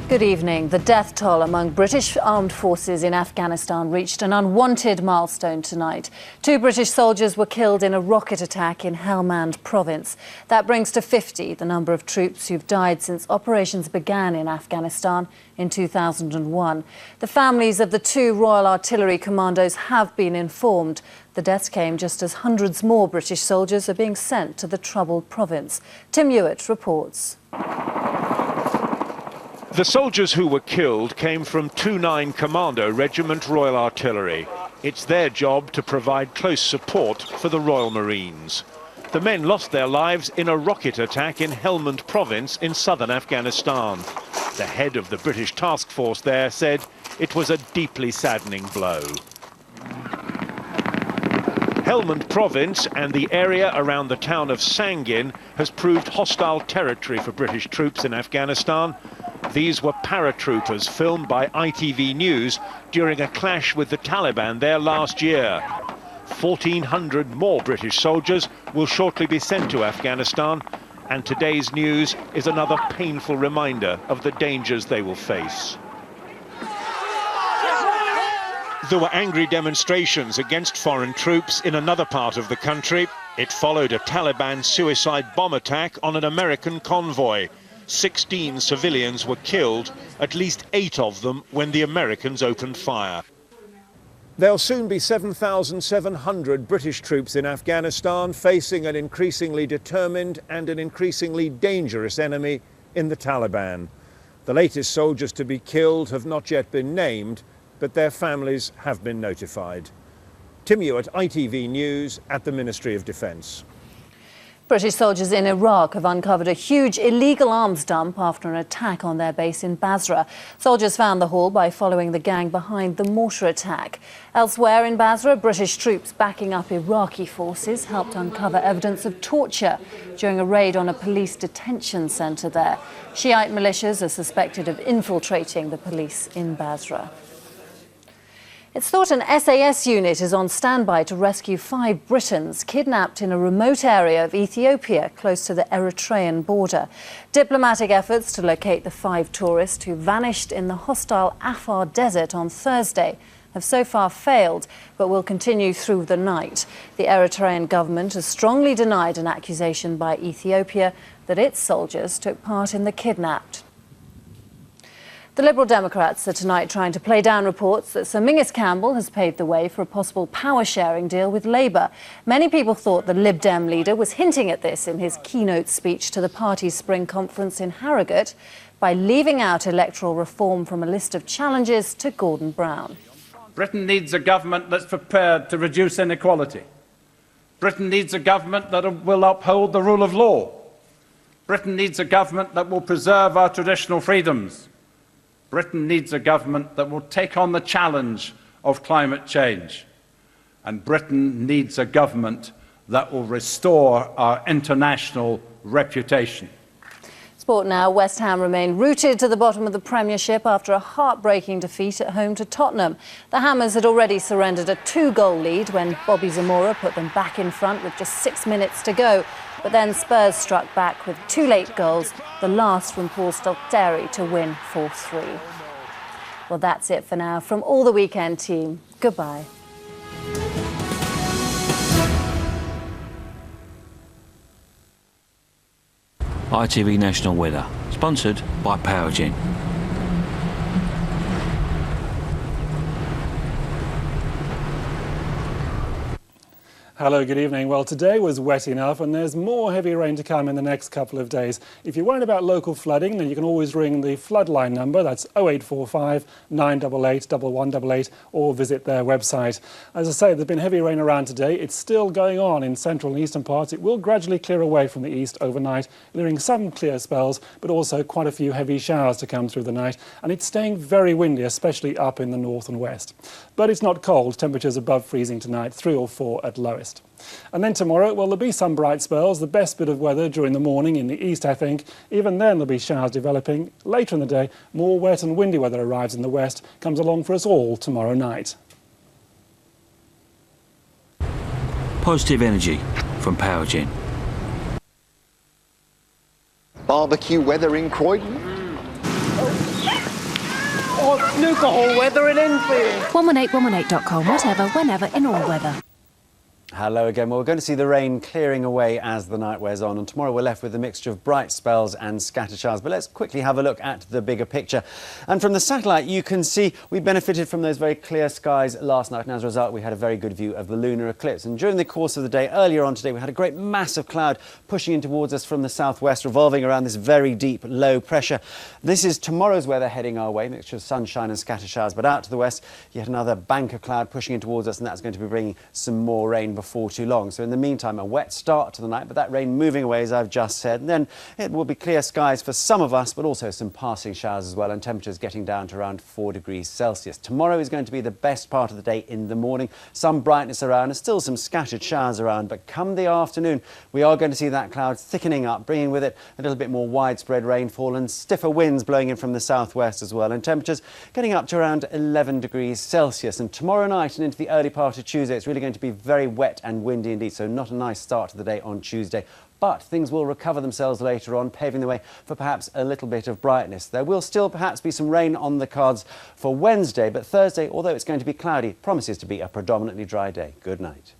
Good evening. The death toll among British armed forces in Afghanistan reached an unwanted milestone tonight. 2 British soldiers were killed in a rocket attack in Helmand province. That brings to 50 the number of troops who've died since operations began in Afghanistan in 2001. The families of the 2 Royal Artillery commandos have been informed. The deaths came just as hundreds more British soldiers are being sent to the troubled province. Tim Hewitt reports. The soldiers who were killed came from 29 Commando Regiment Royal Artillery. It's their job to provide close support for the Royal Marines. The men lost their lives in a rocket attack in Helmand province in southern Afghanistan. The head of the British task force there said it was a deeply saddening blow. Helmand province and the area around the town of Sangin has proved hostile territory for British troops in Afghanistan. These were paratroopers filmed by ITV News during a clash with the Taliban there last year. 1,400 more British soldiers will shortly be sent to Afghanistan, and today's news is another painful reminder of the dangers they will face. There were angry demonstrations against foreign troops in another part of the country. It followed a Taliban suicide bomb attack on an American convoy. 16 civilians were killed, at least 8 of them when the Americans opened fire. There'll soon be 7,700 British troops in Afghanistan facing an increasingly determined and an increasingly dangerous enemy in the Taliban. The latest soldiers to be killed have not yet been named, but their families have been notified. Tim Hewitt, ITV News at the Ministry of Defence. British soldiers in Iraq have uncovered a huge illegal arms dump after an attack on their base in Basra. Soldiers found the haul by following the gang behind the mortar attack. Elsewhere in Basra, British troops backing up Iraqi forces helped uncover evidence of torture during a raid on a police detention centre there. Shiite militias are suspected of infiltrating the police in Basra. It's thought an SAS unit is on standby to rescue 5 Britons kidnapped in a remote area of Ethiopia close to the Eritrean border. Diplomatic efforts to locate the 5 tourists who vanished in the hostile Afar Desert on Thursday have so far failed, but will continue through the night. The Eritrean government has strongly denied an accusation by Ethiopia that its soldiers took part in the kidnapped. The Liberal Democrats are tonight trying to play down reports that Sir Mingus Campbell has paved the way for a possible power-sharing deal with Labour. Many people thought the Lib Dem leader was hinting at this in his keynote speech to the party's spring conference in Harrogate by leaving out electoral reform from a list of challenges to Gordon Brown. Britain needs a government that's prepared to reduce inequality. Britain needs a government that will uphold the rule of law. Britain needs a government that will preserve our traditional freedoms. Britain needs a government that will take on the challenge of climate change. And Britain needs a government that will restore our international reputation. Sport now. West Ham remain rooted to the bottom of the Premiership after a heartbreaking defeat at home to Tottenham. The Hammers had already surrendered a 2-goal lead when Bobby Zamora put them back in front with just 6 minutes to go. But then Spurs struck back with 2 late goals, the last from Paul Stalteri to win 4-3. Well, that's it for now. From all the weekend team, goodbye. ITV National Weather, sponsored by Powergen. Hello, good evening. Well, today was wet enough and there's more heavy rain to come in the next couple of days. If you're worried about local flooding, then you can always ring the floodline number. That's 0845 988 1188 or visit their website. As I say, there's been heavy rain around today. It's still going on in central and eastern parts. It will gradually clear away from the east overnight, leaving some clear spells, but also quite a few heavy showers to come through the night. And it's staying very windy, especially up in the north and west. But it's not cold. Temperatures above freezing tonight, 3 or 4 at lowest. And then tomorrow, well, there'll be some bright spells. The best bit of weather during the morning in the east, I think. Even then, there'll be showers developing. Later in the day, more wet and windy weather arrives in the west, comes along for us all tomorrow night. Positive energy from Powergen. Barbecue weather in Croydon? Oh, yes! or snooker hall weather in Enfield. 118.118.com, whatever, whenever, in all weather. Hello again. Well, we're going to see the rain clearing away as the night wears on, and tomorrow we're left with a mixture of bright spells and scattered showers. But let's quickly have a look at the bigger picture. And from the satellite, you can see we benefited from those very clear skies last night, and as a result, we had a very good view of the lunar eclipse. And during the course of the day, earlier on today, we had a great mass of cloud pushing in towards us from the southwest, revolving around this very deep low pressure. This is tomorrow's weather heading our way, mixture of sunshine and scattered showers. But out to the west, yet another bank of cloud pushing in towards us, and that's going to be bringing some more rain before too long. So in the meantime, a wet start to the night, but that rain moving away, as I've just said. And then it will be clear skies for some of us, but also some passing showers as well, and temperatures getting down to around 4 degrees Celsius. Tomorrow is going to be the best part of the day in the morning. Some brightness around and still some scattered showers around, but come the afternoon, we are going to see that cloud thickening up, bringing with it a little bit more widespread rainfall and stiffer winds blowing in from the southwest as well, and temperatures getting up to around 11 degrees Celsius. And tomorrow night and into the early part of Tuesday, it's really going to be very wet and windy indeed, so not a nice start to the day on Tuesday. But things will recover themselves later on, paving the way for perhaps a little bit of brightness. There will still perhaps be some rain on the cards for Wednesday, but Thursday, although it's going to be cloudy, promises to be a predominantly dry day. Good night.